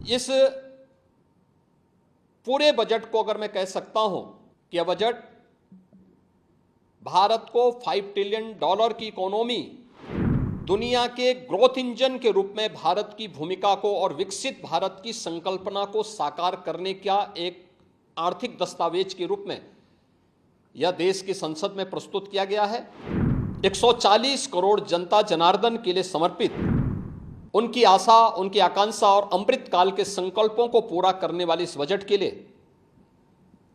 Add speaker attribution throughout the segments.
Speaker 1: इस पूरे बजट को अगर मैं कह सकता हूं कि यह बजट भारत को $5 ट्रिलियन की इकोनॉमी, दुनिया के ग्रोथ इंजन के रूप में भारत की भूमिका को और विकसित भारत की संकल्पना को साकार करने का एक आर्थिक दस्तावेज के रूप में यह देश की संसद में प्रस्तुत किया गया है। 140 करोड़ जनता जनार्दन के लिए समर्पित, उनकी आशा, उनकी आकांक्षा और अमृत काल के संकल्पों को पूरा करने वाले इस बजट के लिए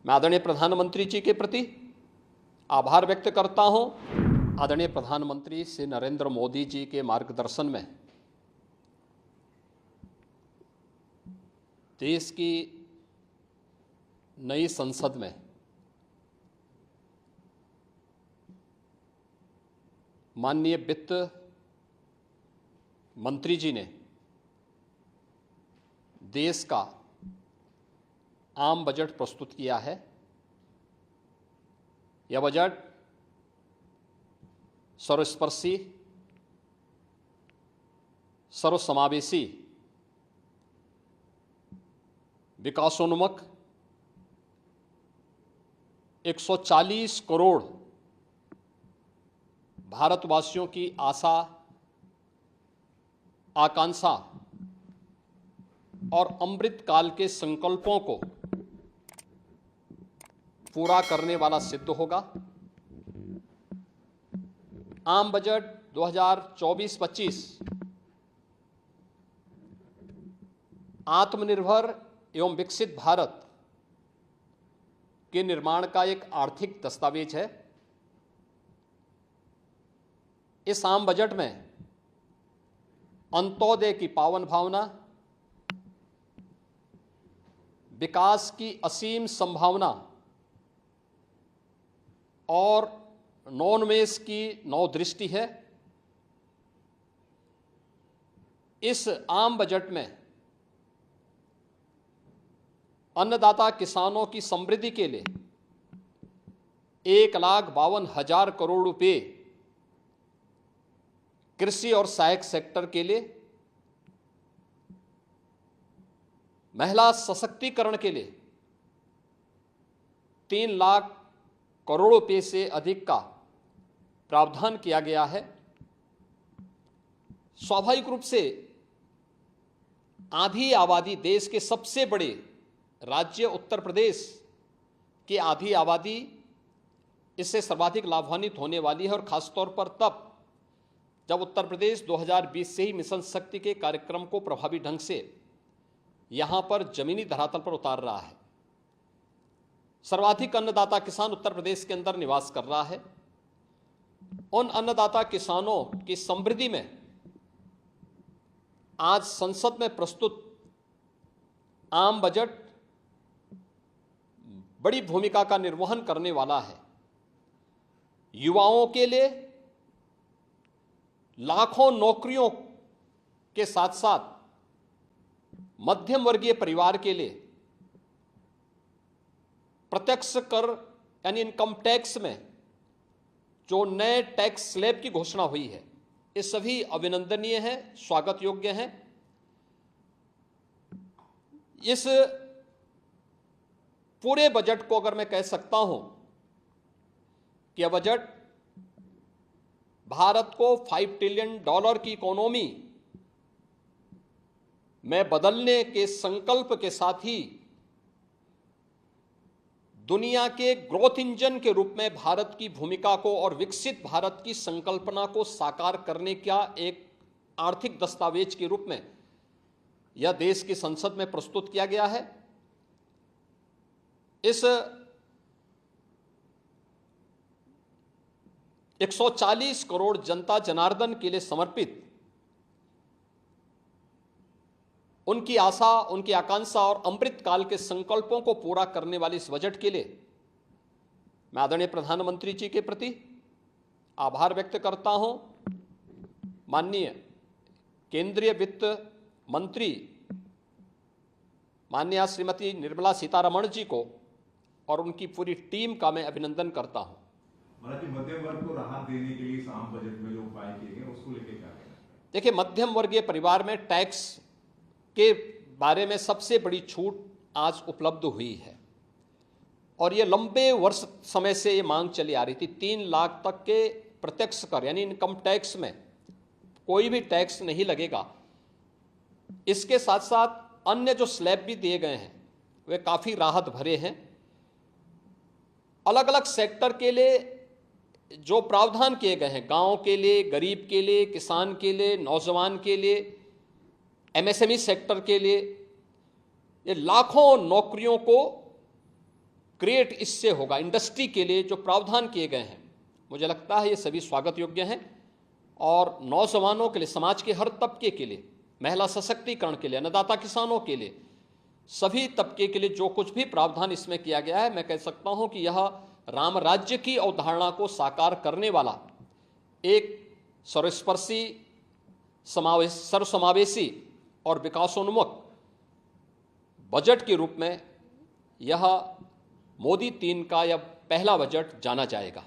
Speaker 1: मैं आदरणीय प्रधानमंत्री जी के प्रति आभार व्यक्त करता हूं। आदरणीय प्रधानमंत्री श्री नरेंद्र मोदी जी के मार्गदर्शन में देश की नई संसद में माननीय वित्त मंत्री जी ने देश का आम बजट प्रस्तुत किया है। यह बजट सर्वस्पर्शी, सर्वसमावेशी, विकासोन्मुख, 140 करोड़ भारतवासियों की आशा, आकांक्षा और अमृत काल के संकल्पों को पूरा करने वाला सिद्ध होगा। आम बजट 2024-25 आत्मनिर्भर एवं विकसित भारत के निर्माण का एक आर्थिक दस्तावेज है। इस आम बजट में अंत्योदय की पावन भावना, विकास की असीम संभावना और नवोन्मेष की नवदृष्टि है। इस आम बजट में अन्नदाता किसानों की समृद्धि के लिए 1,52,000 करोड़ रुपए, कृषि और सहायक सेक्टर के लिए, महिला सशक्तिकरण के लिए 3 लाख करोड़ रुपए से अधिक का प्रावधान किया गया है। स्वाभाविक रूप से आधी आबादी, देश के सबसे बड़े राज्य उत्तर प्रदेश की आधी आबादी इससे सर्वाधिक लाभान्वित होने वाली है, और खासतौर पर तब जब उत्तर प्रदेश 2020 से ही मिशन शक्ति के कार्यक्रम को प्रभावी ढंग से यहां पर जमीनी धरातल पर उतार रहा है। सर्वाधिक अन्नदाता किसान उत्तर प्रदेश के अंदर निवास कर रहा है। उन अन्नदाता किसानों की समृद्धि में आज संसद में प्रस्तुत आम बजट बड़ी भूमिका का निर्वहन करने वाला है। युवाओं के लिए लाखों नौकरियों के साथ साथ मध्यम वर्गीय परिवार के लिए प्रत्यक्ष कर यानी इनकम टैक्स में जो नए टैक्स स्लैब की घोषणा हुई है, ये सभी अभिनंदनीय है, स्वागत योग्य है। इस पूरे बजट को अगर मैं कह सकता हूं कि यह बजट भारत को $5 ट्रिलियन की इकोनॉमी में बदलने के संकल्प के साथ ही दुनिया के ग्रोथ इंजन के रूप में भारत की भूमिका को और विकसित भारत की संकल्पना को साकार करने का एक आर्थिक दस्तावेज के रूप में यह देश की संसद में प्रस्तुत किया गया है। इस 140 करोड़ जनता जनार्दन के लिए समर्पित, उनकी आशा, उनकी आकांक्षा और अमृत काल के संकल्पों को पूरा करने वाले इस बजट के लिए मैं आदरणीय प्रधानमंत्री जी के प्रति आभार व्यक्त करता हूं। माननीय केंद्रीय वित्त मंत्री माननीय श्रीमती निर्मला सीतारमण जी को और उनकी पूरी टीम का मैं अभिनंदन करता हूं।
Speaker 2: मध्यम वर्ग को राहत देने के लिए आम बजट में जो उपाय किए गए उसको लेकर क्या कहना?
Speaker 1: देखिए, मध्यम वर्गीय परिवार में टैक्स के बारे में सबसे बड़ी छूट आज उपलब्ध हुई है और ये लंबे वर्ष समय से ये मांग चली आ रही थी। 3 लाख तक के प्रत्यक्ष कर यानी इनकम टैक्स में कोई भी टैक्स नहीं लगेगा। इसके साथ साथ अन्य जो स्लैब भी दिए गए हैं वे काफ़ी राहत भरे हैं। अलग अलग सेक्टर के लिए जो प्रावधान किए गए हैं, गांव के लिए, गरीब के लिए, किसान के लिए, नौजवान के लिए, एमएसएमई सेक्टर के लिए, ये लाखों नौकरियों को क्रिएट इससे होगा। इंडस्ट्री के लिए जो प्रावधान किए गए हैं मुझे लगता है ये सभी स्वागत योग्य हैं और नौजवानों के लिए, समाज के हर तबके के लिए, महिला सशक्तिकरण के लिए, अन्नदाता किसानों के लिए, सभी तबके के लिए जो कुछ भी प्रावधान इसमें किया गया है, मैं कह सकता हूं कि यह राम राज्य की अवधारणा को साकार करने वाला एक सर्वस्पर्शी, सर्वसमावेशी और विकासोन्मुख बजट के रूप में यह मोदी 3 का यह पहला बजट जाना जाएगा।